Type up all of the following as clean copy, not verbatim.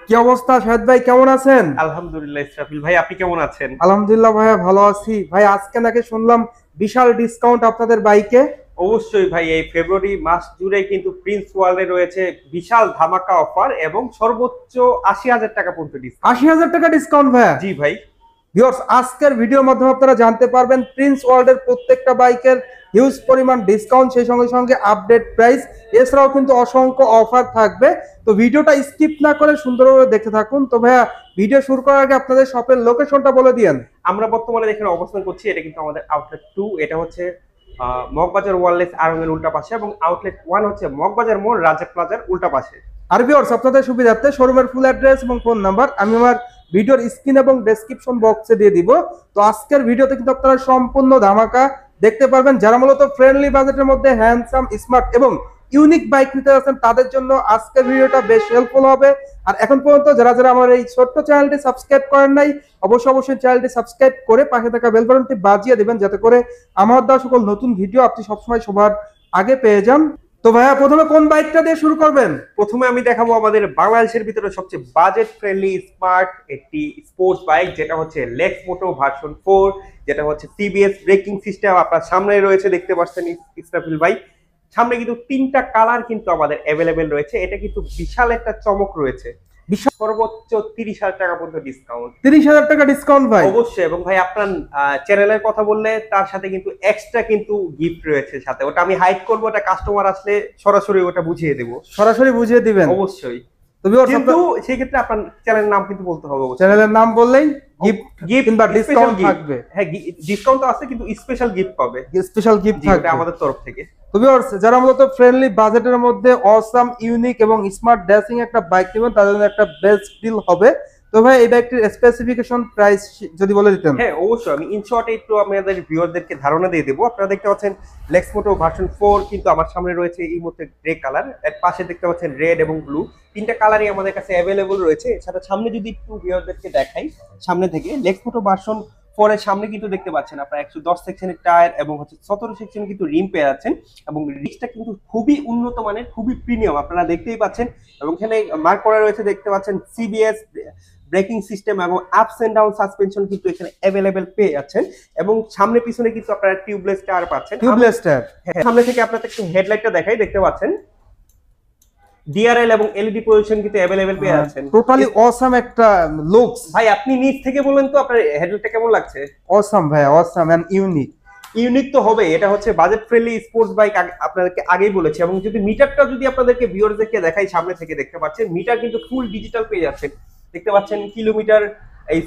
কি অবস্থা শাহেদ ভাই, কেমন আছেন? আলহামদুলিল্লাহ ইসরাফিল ভাই, আপনি কেমন আছেন? আলহামদুলিল্লাহ ভাইয়া, ভালো আছি। ভাই আজকে নাকি শুনলাম বিশাল ডিসকাউন্ট আপনাদের বাইকে। অবশ্যই ভাই, এই ফেব্রুয়ারি মাস জুড়ে কিন্তু প্রিন্স ওয়ার্ল্ডে রয়েছে বিশাল ধামাকা অফার এবং সর্বোচ্চ ৮০,০০০ টাকা পর্যন্ত ডিসকাউন্ট। ৮০,০০০ টাকা ডিসকাউন্ট ভাইয়া? জি ভাই। ভিউয়ার্স, আজকের ভিডিওর মাধ্যমে আপনারা জানতে পারবেন প্রিন্স ওয়ার্ল্ডের প্রত্যেকটা বাইকের হিউজ পরিমাণ ডিসকাউন্ট, সেই সঙ্গে সঙ্গে আপডেট প্রাইস, এছাড়াও কিন্তু অসংখ্য অফার থাকবে। তো ভিডিওটা স্কিপ না করে সুন্দরভাবে দেখতে থাকুন। তো ভাইয়া, ভিডিও শুরু করার আগে আপনাদের শপের লোকেশনটা বলে দিয়েন। আমরা বর্তমানে এখানে অবস্থান করছি, এটা কিন্তু আমাদের আউটলেট 2, এটা হচ্ছে মগবাজার ওয়ারলেস আড়ং-এর উল্টা পাশে, এবং আউটলেট 1 হচ্ছে মগবাজার মোড় রাজা প্লাজার উল্টা পাশে। আর ভিউয়ার্স, আপনাদের সুবিধার্থে শোরুমের ফুল অ্যাড্রেস এবং ফোন নাম্বার আমি আমার ভিডিওর স্ক্রিন এবং ডেসক্রিপশন বক্সে দিয়ে দিব। তো আজকের ভিডিওতে কিন্তু আপনারা সম্পূর্ণ ধামাকা দেখতে পারবেন। যারা মূলত ফ্রেন্ডলি বাজেটের মধ্যে হ্যান্ডসাম, স্মার্ট এবং ইউনিক বাইক নিতে যাচ্ছেন, তাদের জন্য আজকের ভিডিওটা বেশ হেল্পফুল হবে। আর এখন পর্যন্ত যারা আমার এই ছোট্ট চ্যানেলটি সাবস্ক্রাইব করেন নাই, অবশ্যই চ্যানেলটি সাবস্ক্রাইব করে পাশে থাকা বেল বাটনটি বাজিয়ে দিবেন, যাতে করে আমার দেওয়া সকল নতুন ভিডিও আপনি সবসময় সবার আগে পেয়ে যান। তো ভাইয়া, প্রথমে কোন বাইকটা দিয়ে শুরু করবেন? প্রথমে আমি দেখাবো আমাদের বাংলাদেশের ভিতরে সবচেয়ে বাজেট ফ্রেন্ডলি স্মার্ট একটি স্পোর্টস বাইক, যেটা হচ্ছে লেক্স মোটো ভার্সন 4, যেটা হচ্ছে টিভিএস ব্রেকিং সিস্টেম। আপনার সামনে রয়েছে, দেখতে পাচ্ছেন ইসরাফিল ভাই, সামনে কিন্তু 3টা কালার কিন্তু আমাদের অ্যাভেলেবেল রয়েছে। এটা কিন্তু বিশাল একটা চমক রয়েছে, বিশাল সর্বোচ্চ 30,০০০ টাকা পর্যন্ত ডিসকাউন্ট। 30,০০০ টাকা ডিসকাউন্ট ভাই? অবশ্যই। এবং ভাই, আপনার চ্যানেলের কথা বললে তার সাথে কিন্তু এক্সট্রা কিন্তু গিফট রয়েছে সাথে, ওটা আমি হাইড করবো, ওটা কাস্টমার আসলে সরাসরি ওটা বুঝিয়ে দেবো। সরাসরি বুঝিয়ে দিবেন? অবশ্যই। কিন্তু সেই ক্ষেত্রে আপনার চ্যানেলের নাম কিন্তু বলতে হবে। চ্যানেলের নাম বললেই গিফট কিংবা ডিসকাউন্ট থাকবে। হ্যাঁ, ডিসকাউন্ট তো আছে, কিন্তু স্পেশাল গিফট পাবে, স্পেশাল গিফট থাকবে আমাদের তরফ থেকে। তো ভিউয়ার্স, যারা মূলত ফ্রেন্ডলি বাজেটের মধ্যে অসাম, ইউনিক এবং স্মার্ট ড্যাশিং একটা বাইক নেবেন, তাদের জন্য একটা বেস্ট ডিল হবে। তো ভাই, এই বাইকটির স্পেসিফিকেশন, প্রাইস যদি বলে দিতেন। হ্যাঁ অবশ্যই, আমি ইন শর্ট একটু আমাদের ভিউয়ারদেরকে ধারণা দিয়ে দেবো। আপনারা দেখতে পাচ্ছেন লেক্স মোটো ভার্সন 4, কিন্তু আমার সামনে রয়েছে এই মুহূর্তে গ্রে কালার, এর পাশে দেখতে পাচ্ছেন রেড এবং ব্লু, 3টা কালারই আমাদের কাছে অ্যাভেলেবল রয়েছে। এছাড়া সামনে যদি একটু ভিউয়ারদেরকে দেখাই, সামনে থেকে লেক্স মোটো ভার্সন 4 এর সামনে কিন্তু দেখতে পাচ্ছেন আপনারা 110 সেকশনের টায়ার এবং হচ্ছে 17 সেকশনে কিন্তু রিম পেয়ে যাচ্ছেন, এবং রিমটা কিন্তু খুবই উন্নত মানের, খুবই প্রিমিয়াম, আপনারা দেখতেই পাচ্ছেন। এবং এখানে মার্ক করা রয়েছে, দেখতে পাচ্ছেন সিবিএস ব্রেকিং সিস্টেম এবং আপস এন্ড ডাউন সাসপেনশন কিন্তু এখানে অ্যাভেলেবেল পেয়ে যাচ্ছেন। এবং সামনে পিছনে কিন্তু আপনারা টিউবলেস টায়ার পাচ্ছেন। Tubeless tyre? সামনে থেকে আপনাদের একটু হেডলাইটটা দেখাই, দেখতে পাচ্ছেন ডিআরএল এবং এলইডি পজিশন কিন্তু অ্যাভেলেবেল পেয়ে যাচ্ছেন। টোটালি অসাম একটা লুকস। ভাই, আপনি নিচ থেকে বলেন তো আপনার হেডলাইটটা কেমন লাগছে? অসাম ভাই, অসাম এন্ড ইউনিক। ইউনিক তো হবে, এটা হচ্ছে বাজেট ফ্রেন্ডলি স্পোর্টস বাইক, আপনাদেরকে আগেই বলেছি। এবং যদি মিটারটা যদি আপনাদেরকে ভিউয়ারদেরকে দেখাই, সামনে থেকে দেখতে পাচ্ছেন মিটার কিন্তু ফুল ডিজিটাল পেয়ে যাচ্ছেন। দেখতে পাচ্ছেন কিলোমিটার, এই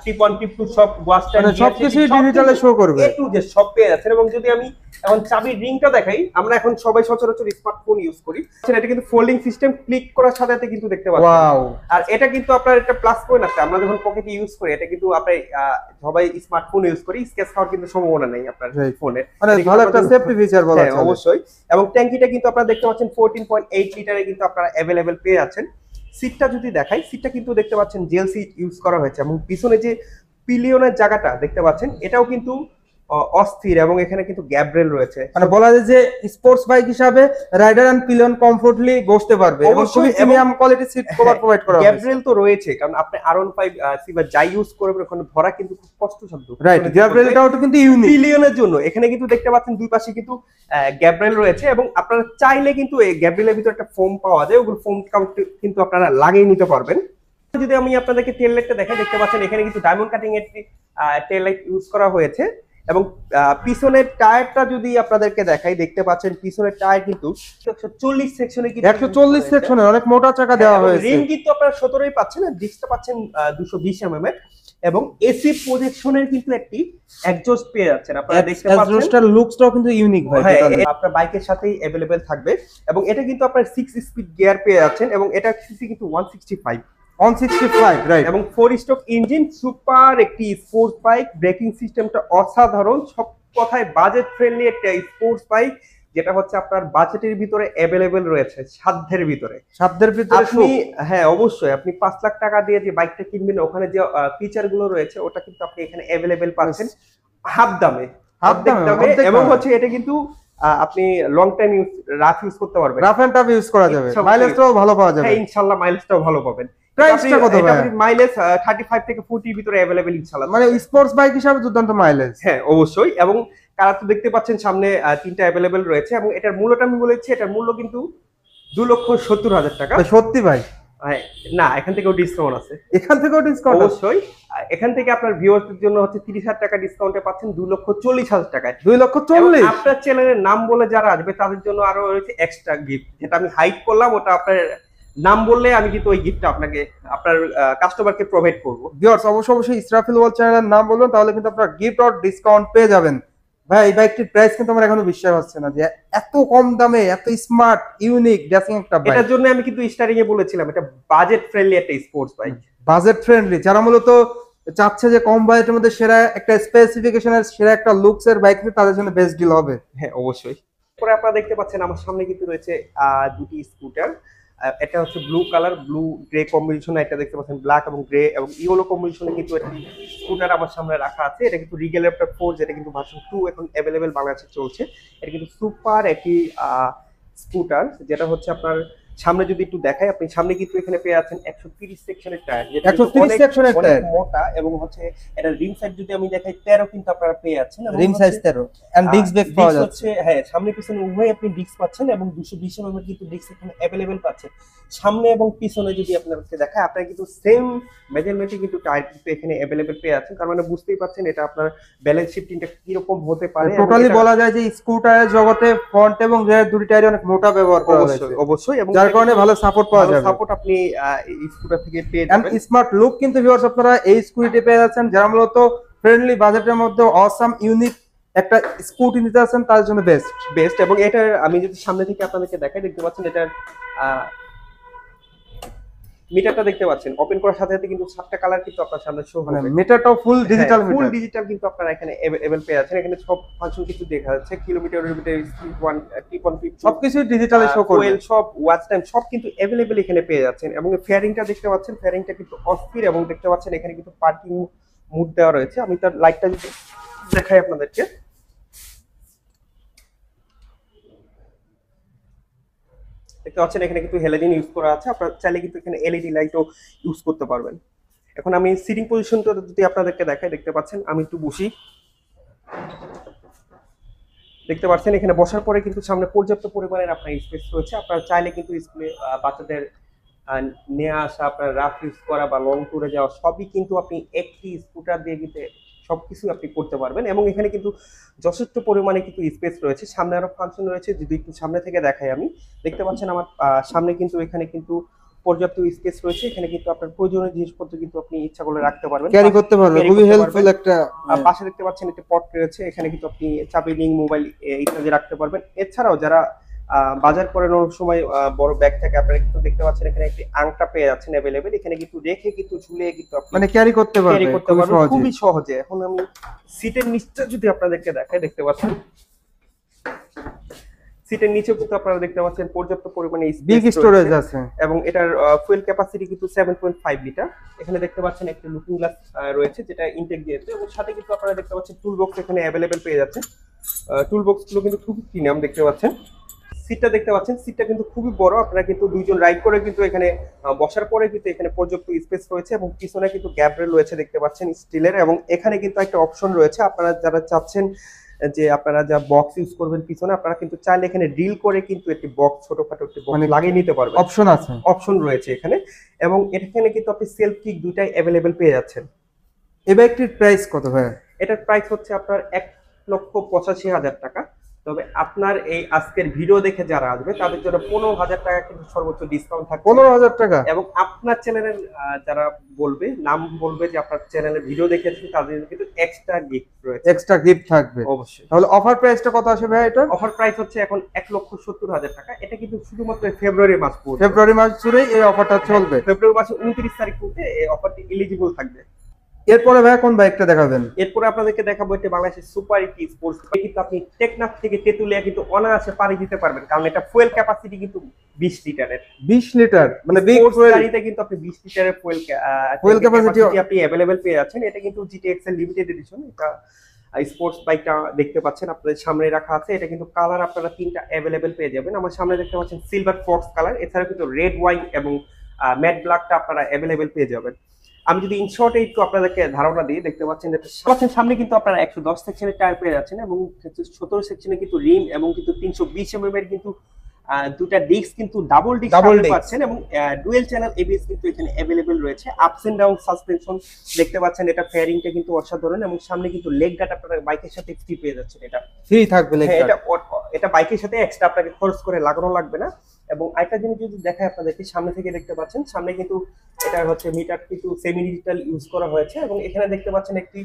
টিপ 1 টিপ 2 সব ওয়াচ টাইম সবকিছু ডিজিটালে শো করবে, এ টু জেড সব পেয়ে যাচ্ছেন। এবং যদি আমি এখন চাবির রিংটা দেখাই, আমরা এখন সবাই সচরাচর স্মার্টফোন ইউজ করি, এটা কিন্তু ফোল্ডিং সিস্টেম, ক্লিক করার সাথে সাথে কিন্তু দেখতে পাচ্ছেন। ওয়াও! আর এটা কিন্তু আপনার একটা প্লাস পয়েন্ট আছে, আমরা যখন পকেটে ইউজ করি, এটা কিন্তু আপনি সবাই স্মার্টফোন ইউজ করি, স্ক্র্যাচ খাওয়ার কিন্তু সম্ভাবনা নেই আপনার ফোনে, মানে ভালো একটা সেফটি ফিচার বলা যায়। অবশ্যই। এবং ট্যাঙ্কিটা কিন্তু আপনারা দেখতে পাচ্ছেন 14.8 লিটারে কিন্তু আপনারা অ্যাভেলেবেল পেয়ে যাচ্ছেন। সিটটা যদি দেখাই, সিটটা কিন্তু দেখতে পাচ্ছেন জেল সিট ইউজ করা হয়েছে, এবং পিছনে যে পিলিয়নের জায়গাটা দেখতে পাচ্ছেন, এটাও কিন্তু অস্থির, এবং এখানে কিন্তু গ্যাপ রেল রয়েছে। মানে বলা যায় যে স্পোর্টস বাইক হিসাবে রাইডার এন্ড পিলিয়ন কমফোর্টলি বসতে পারবে, এবং খুবই premium quality seat cover provide করা হয়েছে। গ্যাপ রেল তো রয়েছে, কারণ আপনি R15 সিবা যাই ইউজ করবেন, ওখানে ধরা কিন্তু খুব কষ্টসাধ্য। রাইট, গ্যাপ রেলটাও তো কিন্তু ইউনিক পিলিয়নের জন্য। এখানে কিন্তু দেখতে পাচ্ছেন দুই পাশে কিন্তু গ্যাপ রেল রয়েছে, এবং আপনারা চাইলে কিন্তু এই গ্যাপ রেলের ভিতরে একটা ফোম পাওয়া যায়, ওগুলো ফোম কিন্তু আপনারা লাগিয়ে নিতে পারবেন। যদি আমি আপনাদেরকে টেল লাইটটা দেখাই, দেখতে পাচ্ছেন এখানে কিন্তু ডায়মন্ড কাটিং এর টেল লাইট ইউজ করা হয়েছে। এবং পিছনের টায়ারটা যদি আপনাদেরকে দেখাই, দেখতে পাচ্ছেন পিছনের টায়ার কিন্তু 140 সেকশনে, কিন্তু 140 সেকশনের অনেক মোটা চাকা দেওয়া হয়েছে। রিম কিন্তু আপনারা 17ই পাচ্ছেন, আর ডিস্কটা পাচ্ছেন 220 mm এর, এবং এসি প্রজেকশনের কিন্তু একটি এক্সজস্ট পেয়ে যাচ্ছেন। আপনারা দেখতে পাচ্ছেন এক্সজস্টার লুকসটাও কিন্তু ইউনিক ভাই, আপনার বাইকের সাথেই অ্যাভেলেবেল থাকবে। এবং এটা কিন্তু আপনার 6 স্পিড গিয়ার পেয়ে যাচ্ছেন, এবং এটা সিসি কিন্তু 165, রাইট, এবং 4 স্ট্রোক ইঞ্জিন, সুপার একটি স্পোর্টস বাইক। ব্রেকিং সিস্টেমটা অসাধারণ, সব কথায় বাজেট ফ্রেন্ডলি একটা স্পোর্টস বাইক, যেটা হচ্ছে আপনার বাজেটের ভিতরে অ্যাভেলেবেল রয়েছে, সাধ্যের ভিতরে। আপনি, হ্যাঁ অবশ্যই, আপনি 5 লাখ টাকা দিয়ে যে বাইকটা কিনবেন, ওখানে যে ফিচার গুলো রয়েছে, ওটা কিন্তু আপনি এখানে অ্যাভেলেবেল পাচ্ছেন হাফ দামে। এবং হচ্ছে এটা কিন্তু আপনি লং টাইম রাফ ইউজ করতে পারবেন, রাফ এন্ড টাফ ইউজ করা যাবে, মাইলেজটাও ভালো পাওয়া যাবে। হ্যাঁ ইনশাআল্লাহ মাইলেজটাও ভালো পাবেন। প্রাইসটা কত ভাই? এটা মাইলেজ 35 থেকে 40 এর ভিতরে अवेलेबल ইনশাআল্লাহ। মানে স্পোর্টস বাইক হিসাবে দুর্দান্ত মাইলেজ। হ্যাঁ অবশ্যই, এবং কালার তো দেখতে পাচ্ছেন সামনে তিনটা अवेलेबल রয়েছে, এবং এটার মূল্যটা আমি বলেছি, এটার মূল্য কিন্তু 2,70,000 টাকা। সত্যি ভাই? না, এখান থেকেও ডিসকাউন্ট আছে। এখান থেকেও ডিসকাউন্ট? অবশ্যই, এখান থেকে আপনার ভিউয়ারদের জন্য হচ্ছে 30,000 টাকা ডিসকাউন্টে পাচ্ছেন 2,40,000 টাকায়। 2,40,000? আপনার চ্যানেলের নাম বলে যারা আসবে তাদের জন্য আরো রয়েছে এক্সট্রা গিফট, যেটা আমি হাইড করলাম, ওটা আপনার নাম বললে আমি কিন্তু ওই গিফটটা আপনাকে আপনার কাস্টমারকে প্রোভাইড করব। ভিউয়ার্স অবশ্যই ইসরাফিল ওয়ার্ল্ড চ্যানেলের নাম বলবেন, তাহলে কিন্তু আপনারা গিফট অর ডিসকাউন্ট পেয়ে যাবেন। ভাই এই বাইকটির প্রাইস কিন্তু আমার এখনো বিশ্বাস হচ্ছে না যে এত কম দামে এত স্মার্ট ইউনিক ড্রেসিং একটা বাইক। এটার জন্য আমি কিন্তু স্টার্টিং এ বলেছিলাম এটা বাজেট ফ্রেন্ডলি একটা স্পোর্টস বাইক। বাজেট ফ্রেন্ডলি, যারা মূলত চাচ্ছে যে কম বাজেটের মধ্যে সেরা একটা স্পেসিফিকেশনের সেরা একটা লুকস এর বাইক নিতে, তাদের জন্য বেস্ট ডিল হবে। হ্যাঁ অবশ্যই। পরে আপনারা দেখতে পাচ্ছেন আমার সামনে কিন্তু রয়েছে দুটি স্কুটার। এটা হচ্ছে blue colour, blue grey combination, এটা দেখতে পাচ্ছেন ব্ল্যাক এবং গ্রে এবং ইয়েলো কম্বিনেশনে কিন্তু একটি স্কুটার আমার সামনে রাখা আছে। এটা কিন্তু রিগেল র্যাপটর 4, যেটা কিন্তু ভার্সন 2 এখন अवेलेबल বাংলাদেশে চলছে। এটা কিন্তু সুপার একটি স্কুটার, যেটা হচ্ছে আপনার সামনে যদি একটু দেখাই, আপনি সামনে কিন্তু এখানে পেয়ে আছেন 130 সেকশনের টায়ার, যেটা 130 সেকশনের টায়ার, মোটা, এবং হচ্ছে এটা রিম সাইজ যদি আমি দেখাই 13 কিন্তু আপনারা পেয়ে যাচ্ছেন। রিম সাইজ 13 এন্ড ডিস্ক ব্রেক পাওয়া যাচ্ছে। হ্যাঁ, সামনে পিছনে উভয় আপনি ডিস্ক পাচ্ছেন, এবং 220 mm এর কিন্তু ডিস্ক এখানে अवेलेबल পাচ্ছেন। সামনে এবং পিছনে যদি আপনাদেরকে দেখায়, আপনারা কিন্তু সেম মেজারমেন্টে কিন্তু টায়ার কিন্তু এখানে अवेलेबल পেয়ে যাচ্ছেন। কারণ মানে বুঝতেই পাচ্ছেন এটা আপনার ব্যালেন্স শিফটিংটা কি রকম হতে পারে। টোটালি বলা যায় যে স্কুটারের জগতে ফ্রন্ট এবং রিয়ার দুটি টায়ারই অনেক মোটা ব্যবহার করা হয়েছে। অবশ্যই, এবং যার কারণে ভালো সাপোর্ট পাওয়া যাবে। সাপোর্ট আপনি এই স্কুটার থেকে পেয়ে যাবেন। স্মার্ট লুক কিন্তু ভিউয়ার্স আপনারা এই স্কুটিতে পেয়ে যাচ্ছেন, যারা মূলত ফ্রেন্ডলি বাজেটের মধ্যে অসাম ইউনিক একটা স্কুটি নিতে আছেন তাদের জন্য বেস্ট। এবং এটা আমি যদি সামনে থেকে আপনাদেরকে দেখাই, দেখতে পাচ্ছেন এটার মিটারটা দেখতে পাচ্ছেন, ওপেন করার সাথে সাথে কিন্তু 7টা কালার কিন্তু আপনার সামনে শো হবে। মিটারটাও full digital meter, full digital কিন্তু আপনারা এখানে अवेलेबल পেয়ে যাচ্ছেন। এখানে সব ফাংশন কিছু দেখা যাচ্ছে, কিলোমিটার স্পিড 1 সবকিছু ডিজিটালি শো করবে, ফুয়েল সব, ওয়াচ টাইম সব কিন্তু अवेलेबल এখানে পেয়ে যাচ্ছেন। এবং ফেয়ারিংটা দেখতে পাচ্ছেন, ফেয়ারিংটা কিন্তু অস্থির, এবং দেখতে পাচ্ছেন এখানে কিন্তু পার্কিং মোড দেওয়া রয়েছে। আমি তার লাইটটা যদি দেখাই আপনাদেরকে, দেখতে পাচ্ছেন এখানে কিন্তু হ্যালোজেন ইউজ করা আছে। আপনারা চাইলে কিন্তু এখানে এলইডি লাইটও ইউজ করতে পারবেন। এখন আমি সিটিং পজিশনটা যদি আপনাদেরকে দেখাই, দেখতে পাচ্ছেন আমি একটু বসি, দেখতে পাচ্ছেন এখানে বসার পরে কিন্তু সামনে পর্যাপ্ত পরিমাণের আপনার স্পেস রয়েছে। আপনারা চাইলে কিন্তু স্কুলে বাচ্চাদের নিয়ে আসা, আপনার রাফ ইউজ করা বা লং ট্যুরে যাওয়া সবই কিন্তু আপনি একটি স্কুটার দিয়ে কিন্তু সবকিছু আপনি করতে পারবেন। এবং এখানে কিন্তু যথেষ্ট পরিমাণে কিন্তু স্পেস রয়েছে। সামনে আরো ফাংশন রয়েছে, যদি একটু সামনে থেকে দেখাই আমি, দেখতে পাচ্ছেন আমার সামনে কিন্তু এখানে কিন্তু পর্যাপ্ত স্পেস রয়েছে। এখানে কিন্তু আপনার প্রয়োজনীয় জিনিসপত্র কিন্তু আপনি ইচ্ছা করলে রাখতে পারবেন, ক্যারি করতে পারবেন, খুবই হেল্পফুল একটা। পাশে দেখতে পাচ্ছেন একটা পট রয়েছে, এখানে কিন্তু আপনি চাবি, রিং, মোবাইল ইত্যাদি রাখতে পারবেন। এছাড়াও যারা বাজার করানোর সময় বড় ব্যাগ থাকে, আপনারা কিন্তু দেখতে পাচ্ছেন এখানে একটি আংটা পেয়ে যাচ্ছেন अवेलेबल। এখানে কিন্তু রেখে কিন্তু ঝুলিয়ে কিন্তু আপনি মানে ক্যারি করতে পারবেন খুবই সহজে। এখন আমি সিটের নিচটা যদি আপনাদেরকে দেখাই, দেখতে পাচ্ছেন সিটের নিচেও কিন্তু আপনারা দেখতে পাচ্ছেন পর্যাপ্ত পরিমাণে বিগ স্টোরেজ আছে, এবং এটার ফুয়েল ক্যাপাসিটি কিন্তু 7.5 লিটার। এখানে দেখতে পাচ্ছেন একটা লুকিং গ্লাস রয়েছে, যেটা ইনটেক দিয়েছে, এবং সাথে কিন্তু আপনারা দেখতে পাচ্ছেন টুল বক্স এখানে अवेलेबल পেয়ে যাচ্ছে। টুল বক্স গুলো কিন্তু খুব প্রিমিয়াম দেখতে পাচ্ছেন। সিটটা দেখতে পাচ্ছেন, সিটটা কিন্তু খুবই বড়, আপনারা কিন্তু দুইজন রাইড করে কিন্তু এখানে বসার পরে কিন্তু এখানে পর্যাপ্ত স্পেস রয়েছে, এবং পিছনে কিন্তু গ্যাপ রেল রয়েছে দেখতে পাচ্ছেন স্টিলের। এবং এখানে কিন্তু একটা অপশন রয়েছে, আপনারা যারা চাচ্ছেন যে আপনারা যা বক্স ইউজ করবেন পিছনে, আপনারা কিন্তু চাইলে এখানে ড্রিল করে কিন্তু একটি বক্স, ছোটখাটো একটি বক্স লাগিয়ে নিতে পারবেন, অপশন আছে, অপশন রয়েছে এখানে। এবং এখানে কিন্তু আপনি সেলফ কিক দুটাই अवेलेबल পেয়ে যাচ্ছেন। এই বাইকটির প্রাইস কত ভাই? এটার প্রাইস হচ্ছে আপনার 1,85,000 টাকা। তবে আপনার এই আজকের ভিডিও দেখে যারা আসবে তাদের জন্য 15,000 টাকা কিন্তু সর্বোচ্চ ডিসকাউন্ট থাকবে। 15,000 টাকা, এবং আপনার চ্যানেলের যারা বলবে, নাম বলবে যে আপনার চ্যানেলের ভিডিও দেখে আসবে, তাদের কিন্তু এক্সট্রা গিফট রয়েছে, এক্সট্রা গিফট থাকবে অবশ্যই। তাহলে অফার প্রাইসটা কত আসবে ভাই? এটা অফার প্রাইস হচ্ছে এখন 1,70,000 টাকা। এটা কিন্তু শুধুমাত্র ফেব্রুয়ারি মাস পর্যন্ত, ফেব্রুয়ারি মাস জুড়ে এই অফারটা চলবে। ফেব্রুয়ারি মাসের 29 তারিখ পর্যন্ত এই অফারটি এলিজিবল থাকবে। এরপরে ভাই কোন বাইকটা দেখাবেন? এরপরে আপনাদেরকে দেখাবো একটা বাংলাদেশের সুপার ইটি স্পোর্টস। কিন্তু আপনি টেকনাফ থেকে তেতুলিয়া কিন্তু অনায়াসে পাড়ি দিতে পারবেন, কারণ এটা ফুয়েল ক্যাপাসিটি কিন্তু 20 লিটারের। 20 লিটার মানে বিগ ফুয়েল গাড়িতে কিন্তু আপনি 20 লিটারের ফুয়েল ক্যাপাসিটি আপনি अवेलेबल পেয়ে যাচ্ছেন। এটা কিন্তু gtxl লিমিটেড এডিশন। এটা স্পোর্টস বাইকটা দেখতে পাচ্ছেন আপনাদের সামনে রাখা আছে। এটা কিন্তু কালার আপনারা তিনটা अवेलेबल পেয়ে যাবেন। আমার সামনে দেখতে পাচ্ছেন সিলভার ফক্স কালার, এছাড়া কিন্তু রেড ওয়াইন এবং ম্যাট ব্ল্যাকটা আপনারা অ্যাভেলেবেল পেয়ে যাবেন। আমি যদি ইন শর্টে একটু আপনাদেরকে ধারণা দিই, দেখতে পাচ্ছেন সামনে কিন্তু আপনারা 110 সেকশনের টায়ার পেয়ে যাচ্ছেন এবং 17 সেকশনে কিন্তু রিম এবং কিন্তু 320 এর কিন্তু দুটা ডিস্ক কিন্তু ডাবল ডিস্ক পাচ্ছেন এবং ডুয়েল চ্যানেল এবিএস কিন্তু এখানে अवेलेबल রয়েছে। আপস এন্ড ডাউন সাসপেনশন দেখতে পাচ্ছেন, এটা ফেয়ারিংটা কিন্তু অসাধারণ এবং সামনে কিন্তু লেগ গার্ড আপনারা বাইকের সাথে ফ্রি পেয়ে যাচ্ছেন। এটা ফ্রি থাকবে লেগ গার্ড, এটা বাইকের সাথে এক্সট্রা আপনাকে খরচ করে লাগানো লাগবে না। এবং আরেকটা জিনিস যদি দেখাই আপনাদেরকে, সামনে থেকে দেখতে পাচ্ছেন সামনে কিন্তু এটা হচ্ছে মিটার কিন্তু সেমি ডিজিটাল ইউজ করা হয়েছে এবং এখানে দেখতে পাচ্ছেন একটি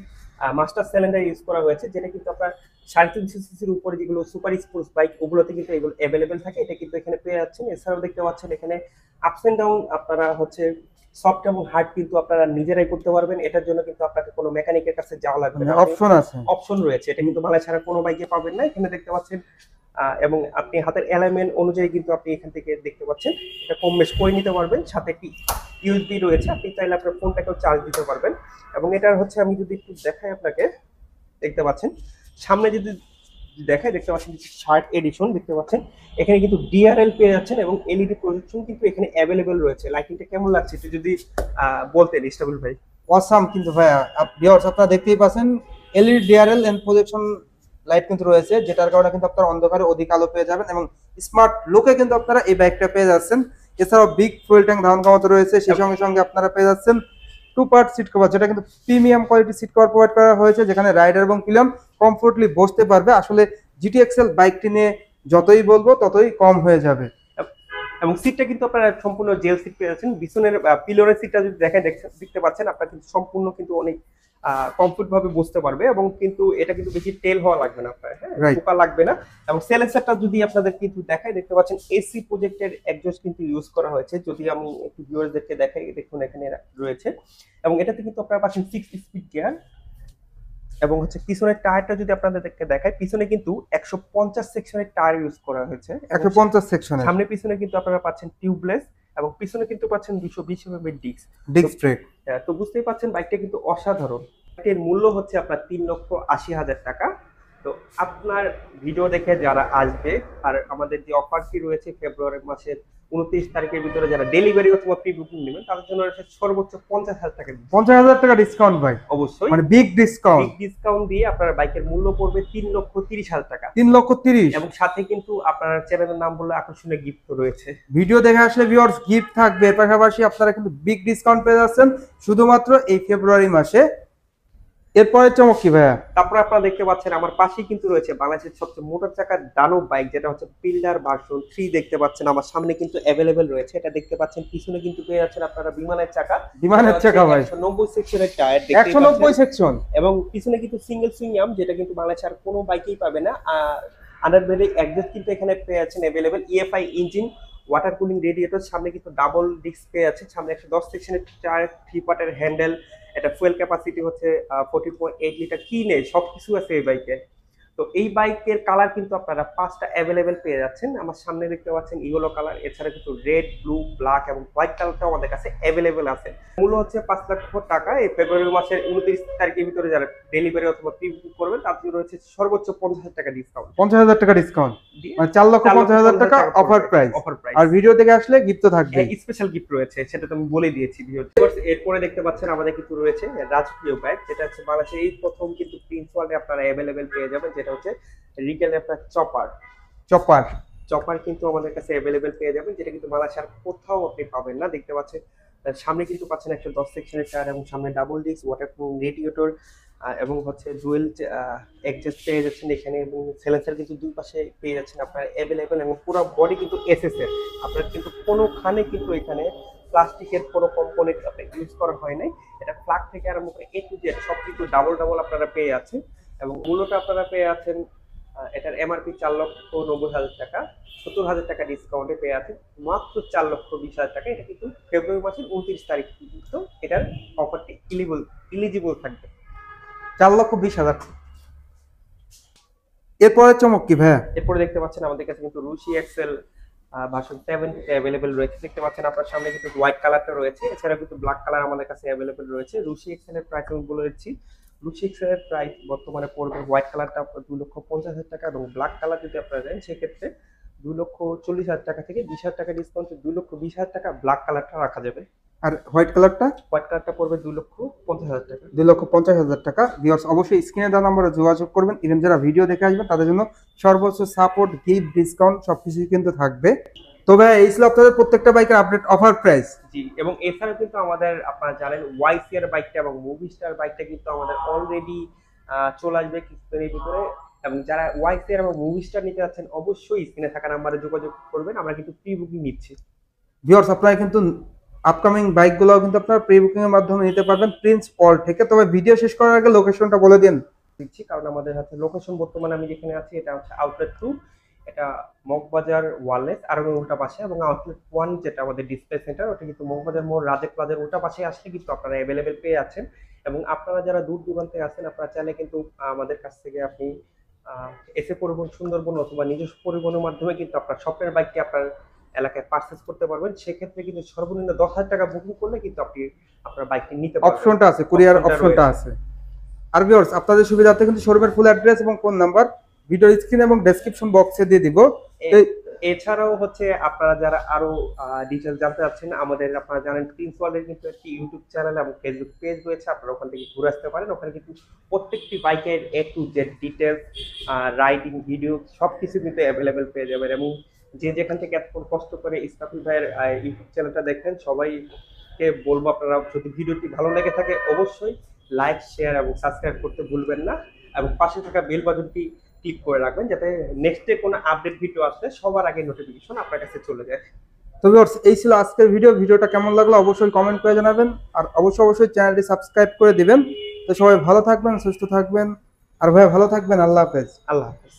মাস্টার সিলিন্ডার ইউজ করা হয়েছে, যেটা কিন্তু আপনার 350 সিসির উপরে যেগুলো সুপার স্পোর্টস বাইক ওগুলোতে কিন্তু এগুলো অ্যাভেলেবেল থাকে, এটা কিন্তু এখানে পেয়ে যাচ্ছেন। এছাড়াও দেখতে পাচ্ছেন এখানে আপস এন্ড ডাউন আপনারা হচ্ছে সফট এবং হার্ড কিন্তু আপনারা নিজেরাই করতে পারবেন। এটার জন্য কিন্তু আপনাকে কোনো মেকানিকের কাছে যাওয়া লাগবে না, অপশন আছে, অপশন রয়েছে। এটা কিন্তু বাংলা ছাড়া কোনো বাইকে পাবেন না। এখানে দেখতে পাচ্ছেন এবং আপনি হাতের অ্যালাইনমেন্ট অনুযায়ী কিন্তু আপনি এখান থেকে দেখতে পাচ্ছেন এটা কম বেশ করে নিতে পারবেন। সাথে একটি ইউএসবি রয়েছে, আপনি চাইলে আপনার ফোনটাকেও চার্জ দিতে পারবেন। এবং এটার হচ্ছে আমি যদি একটু দেখাই আপনাকে, দেখতে পাচ্ছেন সামনে যদি দেখাই, দেখতে পাচ্ছেন শার্ট এডিশন দেখতে পাচ্ছেন, এখানে কিন্তু ডিআরএল পেয়ে যাচ্ছেন এবং এলইডি প্রজেকশন কিন্তু এখানে অ্যাভেলেবেল রয়েছে। লাইটিংটা কেমন লাগছে একটু যদি বলতেন ইস্টাবুল ভাই। অসাম কিন্তু ভাইয়া, ভিউয়ার্স আপনারা দেখতেই পাচ্ছেন LED DRL and projection light কিন্তু রয়েছে, যেটার কারণে কিন্তু আপনারা অন্ধকারে অধিক আলো পেয়ে যাবেন এবং স্মার্ট লুকে কিন্তু আপনারা এই বাইকটা পেয়ে যাচ্ছেন। এছাড়াও বিগ ফুয়েল ট্যাঙ্ক ধারণ ক্ষমতা রয়েছে, সেই সঙ্গে সঙ্গে আপনারা পেয়ে যাচ্ছেন 2 পার্ট সিট কভার, যেটা কিন্তু premium quality seat cover provide করা হয়েছে, যেখানে রাইডার এবং পিলিয়ন কমফোর্টলি বসতে পারবে। আসলে gtxl বাইকটি নিয়ে যতই বলবো ততই কম হয়ে যাবে। এবং সিটটা কিন্তু আপনারা সম্পূর্ণ জেল সিট পেয়ে যাচ্ছেন। পিছনের পিলরের সিটটা যদি দেখেন দেখতে পাচ্ছেন আপনারা কিন্তু সম্পূর্ণ কিন্তু অনেক কমফোর্ট ভাবে বসতে পারবে এবং কিন্তু এটা কিন্তু বেশি টেল হওয়া লাগবে না আপনার, হ্যাঁ পোকা লাগবে না। এবং সাইলেন্সারটা যদি আপনাদের কিন্তু দেখাই, দেখতে পাচ্ছেন এসি প্রজেক্টের এক্সজস্ট কিন্তু ইউজ করা হয়েছে। যদি আমি একটু ভিউয়ারদেরকে দেখাই, দেখুন এখানে রয়েছে এবং এটাতে কিন্তু আপনারা পাচ্ছেন 6 স্পিড গিয়ার এবং হচ্ছে পিছনের টায়ারটা যদি আপনাদেরকে দেখাই, পিছনে কিন্তু 150 সেকশনের টায়ার ইউজ করা হয়েছে। 150 সেকশনে সামনে পিছনে কিন্তু আপনারা পাচ্ছেন টিউবলেস এবং পিছনে কিন্তু পাচ্ছেন 220 mm এর ডিস্ক ব্রেক। তো বুঝতেই পাচ্ছেন বাইকটা কিন্তু অসাধারণ। এর মূল্য হচ্ছে আপনার 3,80,000 টাকা। তো আপনার ভিডিও দেখে যারা আসবে, আর আমাদের যে অফারটি রয়েছে ফেব্রুয়ারি মাসের 29 তারিখের ভিতরে যারা ডেলিভারি অথবা প্রি বুকিং নেবেন, তাদের জন্য রয়েছে সর্বোচ্চ 50,000 টাকা। 50,000 টাকা ডিসকাউন্ট ভাই, অবশ্যই মানে বিগ ডিসকাউন্ট। বিগ ডিসকাউন্ট দিয়ে আপনার বাইকের মূল্য পড়বে 3,30,000 টাকা। 3,30,000 এবং সাথে কিন্তু আপনার চ্যানেলের নাম বললে আকর্ষণীয় গিফট রয়েছে। ভিডিও দেখে আসলে ভিউয়ার্স গিফট থাকবে, এর পাশাপাশি আপনারা কিন্তু বিগ ডিসকাউন্ট পেয়ে যাচ্ছেন শুধুমাত্র এই ফেব্রুয়ারি মাসে। এরপরে চমক কি ভাইয়া? তারপর আপনারা দেখতে পাচ্ছেন আমার পাশেই কিন্তু রয়েছে বাংলাদেশের সবচেয়ে মোটর চাকার দানব বাইক, যেটা হচ্ছে পিল্ডার ভার্সন 3 দেখতে পাচ্ছেন আমার সামনে কিন্তু অ্যাভেলেবেল রয়েছে। এটা দেখতে পাচ্ছেন পিছনে কিন্তু পেয়ে যাচ্ছেন আপনারা বিমানের চাকা, বিমানের চাকা ভাই, 190 সেকশনের টায়ার, 190 সেকশন এবং পিছনে কিন্তু সিঙ্গেল সুইং আর্ম, যেটা কিন্তু বাংলাদেশে আর কোনো বাইকেই পাবে না। আন্ডারবেলি এক্সজস্ট কিন্তু এখানে পেয়ে যাচ্ছেন available, EFI engine, water cooling radiator, সামনে কিন্তু ডাবল ডিস্ক পেয়ে যাচ্ছে, সামনে 110 সেকশনের টায়ার, 3 পার্টের হ্যান্ডেল, এটা ফুয়েল ক্যাপাসিটি হচ্ছে 40.8 লিটার, কি নেই সবকিছু আছে এই বাইকে। তো এই বাইকের কালার কিন্তু আপনারা 5টা অ্যাভেলেবেল পেয়ে যাচ্ছেন। আমার সামনে দেখতে পাচ্ছেন ইয়েলো কালার, এছাড়া কিন্তু রেড, ব্লু, ব্ল্যাক এবং হোয়াইট কালারটাও আমাদের কাছে অ্যাভেলেবেল আছে। মূল্য হচ্ছে 5 লক্ষ টাকা। এই ফেব্রুয়ারি মাসের 29 তারিখের ভিতরে যারা ডেলিভারি অথবা প্রি বুক করবেন, তার জন্য রয়েছে সর্বোচ্চ 50,000 টাকা ডিসকাউন্ট। 50,000 টাকা ডিসকাউন্ট, মানে 4,50,000 টাকা অফার প্রাইস। আর ভিডিও দেখে আসলে গিফট তো থাকবে, স্পেশাল গিফট রয়েছে, সেটা তো আমি বলে দিয়েছি ভিডিও। এরপরে দেখতে পাচ্ছেন আমাদের কিন্তু রয়েছে রাজকীয় ব্যাগ, যেটা হচ্ছে বাংলাদেশে এই প্রথম কিন্তু প্রিন্স ওয়ার্ল্ডে আপনারা অ্যাভেলেবেল পেয়ে যাবেন, যেটা হচ্ছে রিগেলের একটা চপার কিন্তু আমাদের কাছে অ্যাভেলেবেল পেয়ে যাবেন, যেটা কিন্তু বাংলাদেশে আর কোথাও আপনি পাবেন না। দেখতে পাচ্ছেন সামনে কিন্তু পাচ্ছেন 110 সেকশনের টায়ার এবং সামনে double disc, water proof radiator এবং হচ্ছে ডুয়েল এক্সজস্ট পেয়ে যাচ্ছেন এখানে, এবং সাইলেন্সার কিন্তু দুই পাশে পেয়ে যাচ্ছেন আপনার অ্যাভেলেবেল, এবং পুরো বডি কিন্তু এসএস এর। আপনার কিন্তু কোনোখানে কিন্তু এখানে প্লাস্টিকের কোনো কম্পোনেন্ট আপনার ইউজ করা হয় নাই। এটা প্লাগ থেকে আরম্ভ করে এ টু জেড সব কিন্তু ডাবল আপনারা পেয়ে যাচ্ছেন। এবং মূল্যটা আপনারা পেয়ে যাচ্ছেন, এটার এমআরপি 4,90,000 টাকা, 70,000 টাকা ডিসকাউন্টে পেয়ে আছে মাত্র 4,20,000 টাকা। এটা কিন্তু ফেব্রুয়ারি মাসের 29 তারিখ পর্যন্ত এটার অফারটি ইলিজিবল থাকবে। 4,20,000। এরপরে চমক কি ভাইয়া? এরপরে দেখতে পাচ্ছেন আমাদের কাছে কিন্তু রুশি এক্সেল ভার্সন 7 অ্যাভেলেবেল রয়েছে। দেখতে পাচ্ছেন আপনার সামনে কিন্তু হোয়াইট কালারটা রয়েছে, এছাড়া কিন্তু ব্ল্যাক কালার আমাদের কাছে অ্যাভেলেবেল রয়েছে। রুশি এক্সেল এর প্রাইস আমি বলে দিচ্ছি, রুশি এক্সেল এর প্রাইস বর্তমানে পড়বে হোয়াইট কালারটা 2,50,000 টাকা এবং ব্ল্যাক কালার যদি আপনারা দেন সেক্ষেত্রে 2,40,000 টাকা থেকে 20,000 টাকা ডিসকাউন্টে 2,20,000 টাকা ব্ল্যাক কালারটা রাখা যাবে। আর হোয়াইট কালারটা? হোয়াইট কালারটা পড়বে 2,50,000 টাকা। 2,50,000 টাকা। ভিউয়ার্স অবশ্যই স্ক্রিনে দেওয়া নম্বরে যোগাযোগ করবেন। ইভেন যারা ভিডিও দেখে আসবেন তাদের জন্য সর্বোচ্চ সাপোর্ট, গিফট, ডিসকাউন্ট সবকিছুই কিন্তু থাকবে। তো ভাই এই ছিল আপনাদের প্রত্যেকটা বাইকের আপডেট অফার প্রাইস। জি, এবং এছাড়াও কিন্তু আমাদের আপনারা জানেন 𝐢𝐧𝐼 বাইকটা এবং মুভিস্টার বাইকটা কিন্তু আমাদের অলরেডি চলে আসবে কিছুদিনের ভিতরে। এবং যারা 𝐢𝐧𝐼 এবং মুভিস্টার নিতে যাচ্ছেন অবশ্যই স্ক্রিনে থাকা নাম্বারে যোগাযোগ করবেন। আমরা কিন্তু প্রি বুকিং নিচ্ছি। ভিউয়ার্স আপনারা কিন্তু আপকামিং বাইকগুলো কিন্তু আপনারা প্রি বুকিং এর মাধ্যমে নিতে পারবেন প্রিন্স পল থেকে। তবে ভিডিও শেষ করার আগে লোকেশনটা বলে দিন। দিচ্ছি, কারণ আমাদের হাতে লোকেশন বর্তমানে আমি যেখানে আছি এটা হচ্ছে আউটলেট 2, এটা মগবাজার ওয়ারলেস আর উল্টা পাশে, এবং আউটলেট 1 যেটা আমাদের ডিসপ্লে সেন্টার ওটা কিন্তু মগবাজার মোড় রাজেক প্লাজার উল্টা পাশে আসলে কিন্তু আপনারা অ্যাভেলেবেল পেয়ে যাচ্ছেন। এবং আপনারা যারা দূর দূরান্তে আছেন আপনারা চাইলে কিন্তু আমাদের কাছ থেকে আপনি এসে পরিবহন সুন্দরবন অথবা নিজস্ব পরিবহনের মাধ্যমে কিন্তু আপনার স্বপ্নের বাইকটি আপনার এলাকায় পারচেজ করতে পারবেন। সেক্ষেত্রে কিন্তু সর্বনিম্ন 10,000 টাকা বুকিং করলে কিন্তু আপনি আপনার বাইকটি নিতে পারবেন। অপশনটা আছে, কুরিয়ার অপশনটা আছে। আর ভিউয়ার্স আপনাদের সুবিধার্থে কিন্তু শোরুমের ফুল অ্যাড্রেস এবং ফোন নাম্বার ভিডিও স্ক্রিন এবং ডেসক্রিপশন বক্সে দিয়ে দিব। এছাড়াও হচ্ছে আপনারা যারা আরো ডিটেইলস জানতে চাচ্ছেন, আমাদের আপনারা জানেন প্রিন্স ওয়ার্ল্ডের কিন্তু একটি ইউটিউব চ্যানেল এবং ফেসবুক পেজ রয়েছে, আপনারা ওখান থেকে ঘুরে আসতে পারেন। ওখানে কিন্তু প্রত্যেকটি বাইকের A to Z details, riding video সবকিছু কিন্তু অ্যাভেলেবেল পেয়ে যাবেন। এবং যে যেখান থেকে এত কষ্ট করে ইসরাফিল ভাইয়ের ইউটিউব চ্যানেলটা দেখেন সবাইকে বলবো আপনারা যদি ভিডিওটি ভালো লেগে থাকে অবশ্যই লাইক, শেয়ার এবং সাবস্ক্রাইব করতে ভুলবেন না, এবং পাশে থাকা বেল বাটনটি ক্লিক করে রাখবেন যাতে নেক্সটে কোনো আপডেট ভিডিও আসলে সবার আগে নোটিফিকেশন আপনার কাছে চলে যায়। তো ভিউয়ার্স এই ছিল আজকের ভিডিওটা কেমন লাগলো অবশ্যই কমেন্ট করে জানাবেন, আর অবশ্যই চ্যানেলটি সাবস্ক্রাইব করে দিবেন। তো সবাই ভালো থাকবেন, সুস্থ থাকবেন, আর ভাই ভালো থাকবেন। আল্লাহ হাফেজ। আল্লাহ হাফেজ।